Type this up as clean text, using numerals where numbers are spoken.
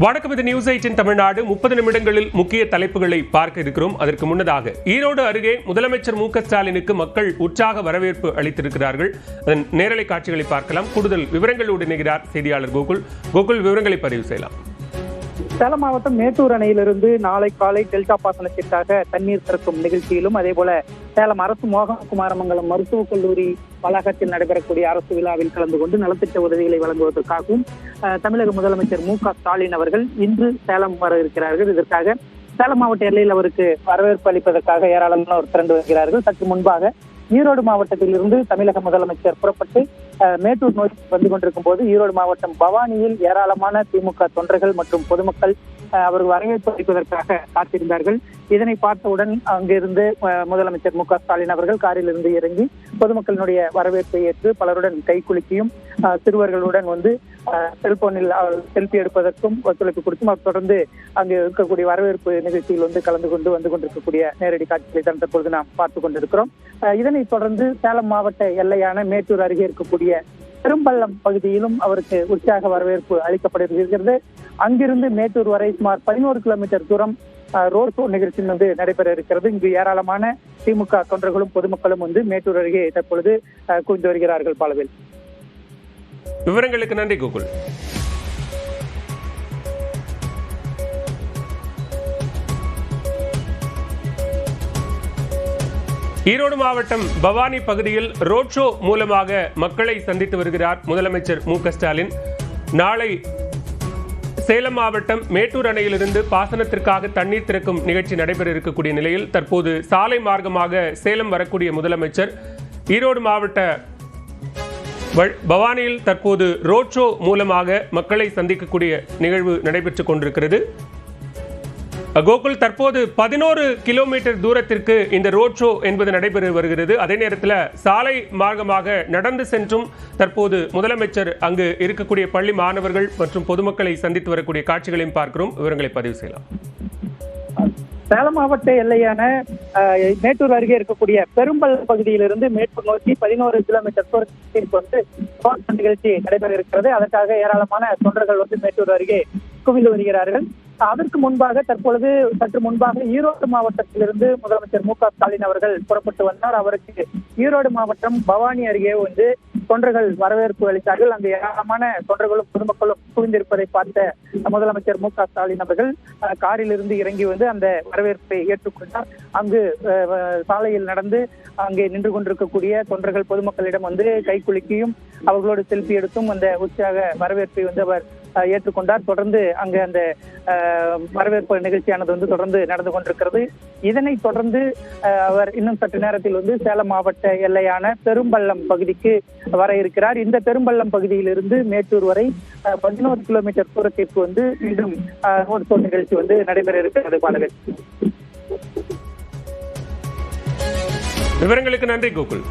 வணக்கம். இது நியூஸ் 18 தமிழ்நாடு. 30 நிமிடங்களில் முக்கிய தலைப்புகளை பார்க்க இருக்கிறோம். அதற்கு முன்னதாக ஈரோடு அருகே முதலமைச்சர் மு க ஸ்டாலினுக்கு மக்கள் உற்சாக வரவேற்பு அளித்திருக்கிறார்கள். அதன் நேரலை காட்சிகளை பார்க்கலாம். கூடுதல் விவரங்களோடு இணைகிறார் செய்தியாளர் கோகுல். கோகுல், விவரங்களை பதிவு செய்யலாம். சேலம் மாவட்டம் மேட்டூர் அணையிலிருந்து நாளை காலை டெல்டா பாசனத்திற்காக தண்ணீர் திறக்கும் நிகழ்ச்சியிலும் அதேபோல சேலம் அரசு மோகனகுமாரமங்கலம் மருத்துவக் கல்லூரி வளாகத்தில் நடைபெறக்கூடிய அரசு விழாவில் கலந்து கொண்டு நலத்திட்ட உதவிகளை வழங்குவதற்காகவும் தமிழக முதலமைச்சர் மு க ஸ்டாலின் அவர்கள் இன்று சேலம் வர இருக்கிறார்கள். இதற்காக சேலம் மாவட்ட எல்லையில் அவருக்கு வரவேற்பு அளிப்பதற்காக ஏராளமானோர் திரண்டு வருகிறார்கள். சற்று முன்பாக ஈரோடு மாவட்டத்திலிருந்து தமிழக முதலமைச்சர் புறப்பட்டு மேட்டூர் நோக்கி வந்து கொண்டிருக்கும் போது ஈரோடு மாவட்டம் பவானியில் ஏராளமான திமுக தொண்டர்கள் மற்றும் பொதுமக்கள் அவர்கள் வரவேற்பு அளிப்பதற்காக காத்திருந்தார்கள். இதனை பார்த்தவுடன் அங்கிருந்து முதலமைச்சர் மு க ஸ்டாலின் அவர்கள் காரில் இருந்து இறங்கி பொதுமக்களினுடைய வரவேற்பை ஏற்று பலருடன் கைகுலுக்கியும் சிறுவர்களுடன் வந்து செல்போனில் செல்ஃபி எடுப்பதற்கும் ஒத்துழைப்பு கொடுத்தும் அவர் தொடர்ந்து அங்கு இருக்கக்கூடிய வரவேற்பு நிகழ்ச்சியில் வந்து கலந்து கொண்டு வந்து கொண்டிருக்கக்கூடிய நேரடி காட்சிகளை தான் தற்பொழுது நாம் பார்த்துக் கொண்டிருக்கிறோம். இதனைத் தொடர்ந்து சேலம் மாவட்ட எல்லையான மேட்டூர் அருகே இருக்கக்கூடிய பெரும்பள்ளம் பகுதியிலும் அவருக்கு உற்சாக வரவேற்பு அளிக்கப்படுகிறது. அங்கிருந்து மேட்டூர் வரை சுமார் 11 கிலோமீட்டர் தூரம் ரோட் ஷோ நிகழ்ச்சி வந்து நடைபெற இருக்கிறது. இங்கு ஏராளமான திமுக தொண்டர்களும் பொதுமக்களும் வந்து மேட்டூர் அருகே தற்பொழுது குவிந்து வருகிறார்கள். பாலவேல், விவரங்களுக்கு நன்றி கோகுல். ஈரோடு மாவட்டம் பவானி பகுதியில் ரோட் ஷோ மூலமாக மக்களை சந்தித்து வருகிறார் முதலமைச்சர் மு க ஸ்டாலின். நாளை சேலம் மாவட்டம் மேட்டூர் அணையிலிருந்து பாசனத்திற்காக தண்ணீர் திறக்கும் நிகழ்ச்சி நடைபெற இருக்கக்கூடிய நிலையில் தற்போது சாலை மார்க்கமாக சேலம் வரக்கூடிய முதலமைச்சர் ஈரோடு மாவட்ட பவானியில் தற்போது ரோட் ஷோ மூலமாக மக்களை சந்திக்கக்கூடிய நிகழ்வு நடைபெற்றுக் கொண்டிருக்கிறது. கோகுல், தற்போது 11 கிலோமீட்டர் தூரத்திற்கு இந்த ரோட் ஷோ என்பது நடைபெற வருகிறது. அதே நேரத்தில் சாலை மார்க்கமாக நடந்து சென்றும் தற்போது முதலமைச்சர் அங்கு இருக்கக்கூடிய பள்ளி மாணவர்கள் மற்றும் பொதுமக்களை சந்தித்து வரக்கூடிய காட்சிகளையும் பார்க்கிறோம். விவரங்களை பதிவு செய்யலாம். சேலம் மாவட்ட எல்லையான மேட்டூர் அருகே இருக்கக்கூடிய பெரும்பள்ளம் பகுதியிலிருந்து மேட்டூர் நோக்கி 11 கிலோமீட்டர் தூரத்திற்கு வந்து நிகழ்ச்சி நடைபெற இருக்கிறது. அதற்காக ஏராளமான தொண்டர்கள் வந்து மேட்டூர் அருகே குவிந்து வருகிறார்கள். அதற்கு முன்பாக தற்பொழுது சற்று முன்பாக ஈரோடு மாவட்டத்திலிருந்து முதலமைச்சர் மு க ஸ்டாலின் அவர்கள் புறப்பட்டு வந்தார். அவருக்கு ஈரோடு மாவட்டம் பவானி அருகே வந்து தொண்டர்கள் வரவேற்பு அளித்தார்கள். அங்கு ஏராளமான தொண்டர்களும் பொதுமக்களும் குவிந்திருப்பதை பார்த்த முதலமைச்சர் மு க ஸ்டாலின் அவர்கள் காரில் இருந்து இறங்கி வந்து அந்த வரவேற்பை ஏற்றுக்கொண்டார். அங்கு சாலையில் நடந்து அங்கே நின்று கொண்டிருக்கக்கூடிய தொண்டர்கள் பொதுமக்களிடம் வந்து கைக்குலுக்கியும் அவர்களோடு செல்ஃபி எடுத்தும் அந்த உற்சாக வரவேற்பை வந்து அவர் ஏற்றுக்கொண்டார். தொடர்ந்து அங்கு அந்த வரவேற்பு நிகழ்ச்சியானது வந்து தொடர்ந்து நடந்து கொண்டிருக்கிறது. இதனை தொடர்ந்து அவர் இன்னும் சற்று நேரத்தில் வந்து சேலம் மாவட்ட எல்லையான பெரும்பள்ளம் பகுதிக்கு வர இருக்கிறார். இந்த பெரும்பள்ளம் பகுதியிலிருந்து மேட்டூர் வரை 11 கிலோமீட்டர் தூரத்திற்கு வந்து மீண்டும் ரோட் ஷோ நிகழ்ச்சி வந்து நடைபெற இருக்கிறது. பாலவேல், விவரங்களுக்கு நன்றி கோகுல்.